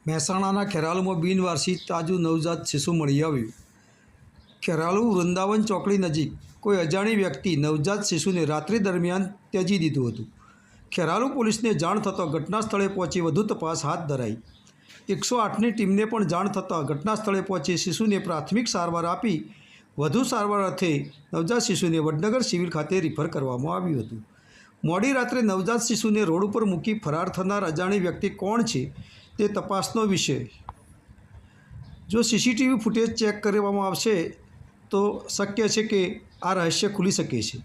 મહેસાણાના ખેરાલુમાં બિનવારસી તાજું નવજાત શિશુ મળી આવ્યું। ખેરાલુ વૃંદાવન ચોકડી નજીક કોઈ અજાણી વ્યક્તિ નવજાત શિશુને રાત્રિ દરમિયાન ત્યજી દીધું હતું। ખેરાલુ પોલીસને જાણ થતાં ઘટના સ્થળે પહોંચી વધુ તપાસ હાથ ધરાઈ। 108ની ટીમને પણ જાણ થતાં ઘટના સ્થળે પહોંચી શિશુને પ્રાથમિક સારવાર આપી વધુ સારવાર અર્થે નવજાત શિશુને વડનગર સિવિલ ખાતે રિફર કરવામાં આવ્યું હતું। મોડી રાત્રે નવજાત શિશુને રોડ ઉપર મૂકી ફરાર થનાર અજાણી વ્યક્તિ કોણ છે તે તપાસનો વિષય। જો સીસીટીવી ફૂટેજ ચેક કરવામાં આવશે તો શક્ય છે કે આ રહસ્ય ખુલી શકે છે।